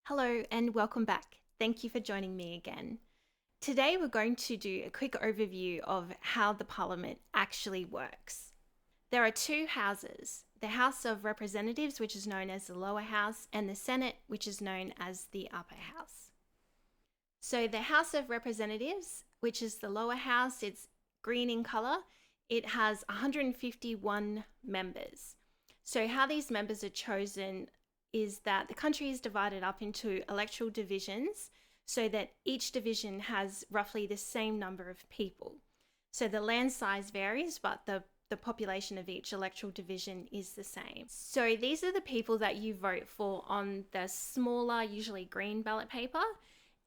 Hello and welcome back. Thank you for joining me again. Today we're going to do a quick overview of how the Parliament actually works. There are two houses, the House of Representatives, which is known as the lower house, and the Senate, which is known as the upper house. So the House of Representatives, which is the lower house, it's green in colour. It has 151 members. So how these members are chosen is that the country is divided up into electoral divisions so that each division has roughly the same number of people. So the land size varies, but the population of each electoral division is the same. So these are the people that you vote for on the smaller, usually green ballot paper.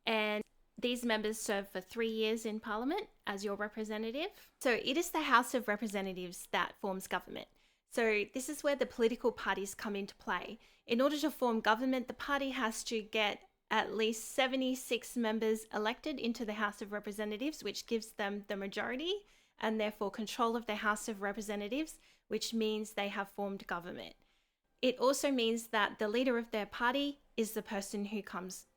And these members serve for 3 years in Parliament as your representative. So it is the House of Representatives that forms government. So this is where the political parties come into play. In order to form government, the party has to get at least 76 members elected into the House of Representatives, which gives them the majority and therefore control of the House of Representatives, which means they have formed government. It also means that the leader of their party is the person who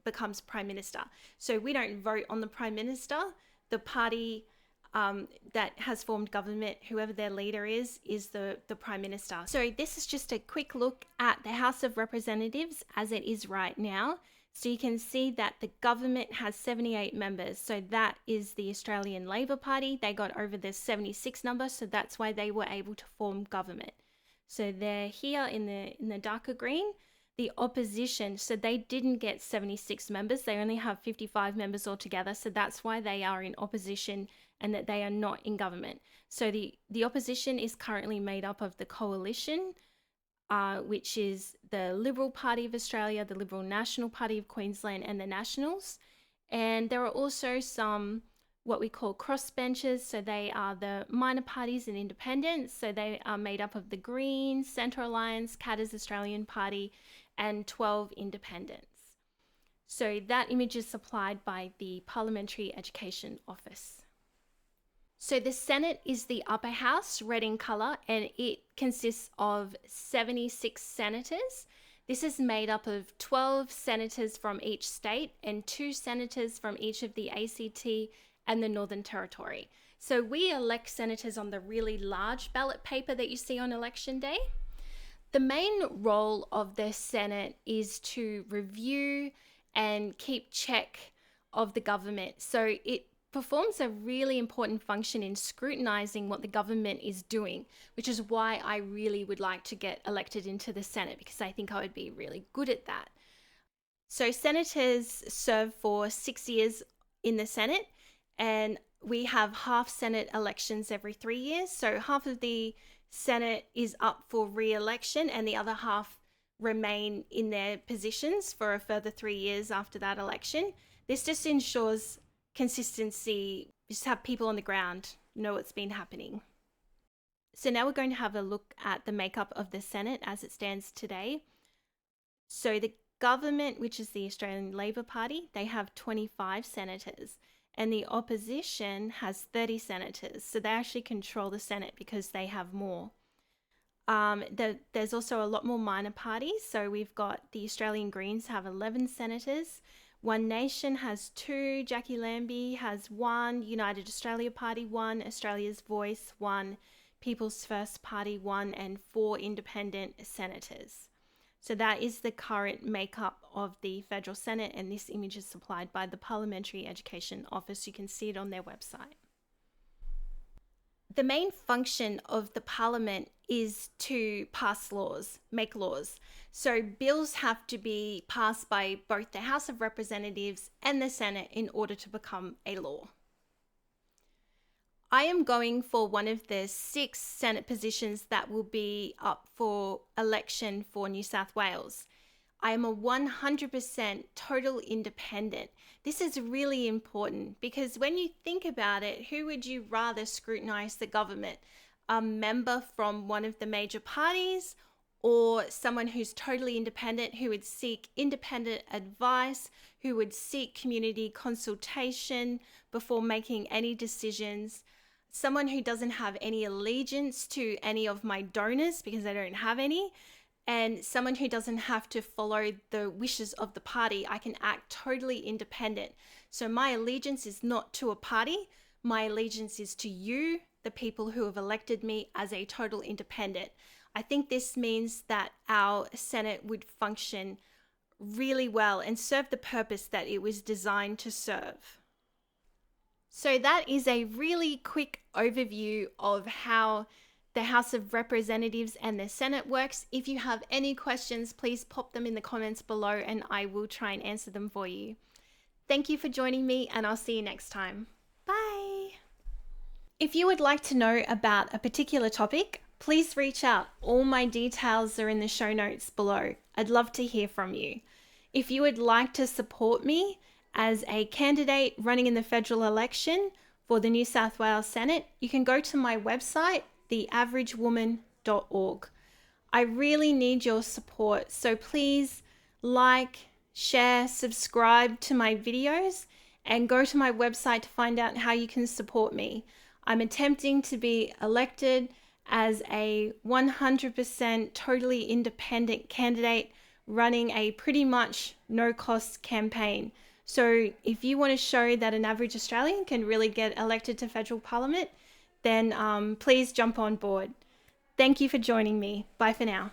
becomes Prime Minister. So we don't vote on the Prime Minister. The party that has formed government, whoever their leader is the Prime Minister. So this is just a quick look at the House of Representatives as it is right now. So you can see that the government has 78 members. So that is the Australian Labor Party. They got over the 76 number, so that's why they were able to form government. So they're here in the darker green. The opposition, so they didn't get 76 members. They only have 55 members altogether. So that's why they are in opposition and that they are not in government. So the opposition is currently made up of the coalition, which is the Liberal Party of Australia, the Liberal National Party of Queensland, and the Nationals. And there are also some what we call crossbenchers. So they are the minor parties and independents. So they are made up of the Greens, Centre Alliance, Katter's Australian Party, and 12 independents. So that image is supplied by the Parliamentary Education Office. So the Senate is the upper house, red in colour, and it consists of 76 senators. This is made up of 12 senators from each state and 2 senators from each of the ACT and the Northern Territory. So we elect senators on the really large ballot paper that you see on election day. The main role of the Senate is to review and keep check of the government. So it performs a really important function in scrutinizing what the government is doing, which is why I really would like to get elected into the Senate, because I think I would be really good at that. So senators serve for 6 years in the Senate, and we have half Senate elections every 3 years. So half of the Senate is up for re-election and the other half remain in their positions for a further 3 years after that election. This just ensures consistency, just have people on the ground know what's been happening. So now we're going to have a look at the makeup of the Senate as it stands today. So the government, which is the Australian Labor Party, they have 25 senators, and the opposition has 30 senators. So they actually control the Senate because they have more. There's also a lot more minor parties. So we've got the Australian Greens have 11 senators. One Nation has 2, Jackie Lambie has 1, United Australia Party 1, Australia's Voice 1, People's First Party 1, and 4 independent senators. So that is the current makeup of the Federal Senate, and this image is supplied by the Parliamentary Education Office. You can see it on their website. The main function of the Parliament is to pass laws, make laws. So bills have to be passed by both the House of Representatives and the Senate in order to become a law. I am going for one of the 6 Senate positions that will be up for election for New South Wales. I am a 100% total independent. This is really important because when you think about it, who would you rather scrutinise the government? A member from one of the major parties or someone who's totally independent, who would seek independent advice, who would seek community consultation before making any decisions? Someone who doesn't have any allegiance to any of my donors because I don't have any, and someone who doesn't have to follow the wishes of the party. I can act totally independent. So my allegiance is not to a party. My allegiance is to you, the people who have elected me, as a total independent. I think this means that our Senate would function really well and serve the purpose that it was designed to serve. So that is a really quick overview of how the House of Representatives and the Senate works. If you have any questions, please pop them in the comments below and I will try and answer them for you. Thank you for joining me, and I'll see you next time. Bye. If you would like to know about a particular topic, please reach out. All my details are in the show notes below. I'd love to hear from you. If you would like to support me as a candidate running in the federal election for the New South Wales Senate, you can go to my website, theaveragewoman.org. I really need your support, so please like, share, subscribe to my videos, and go to my website to find out how you can support me. I'm attempting to be elected as a 100% totally independent candidate running a pretty much no-cost campaign. So if you want to show that an average Australian can really get elected to federal parliament, then please jump on board. Thank you for joining me. Bye for now.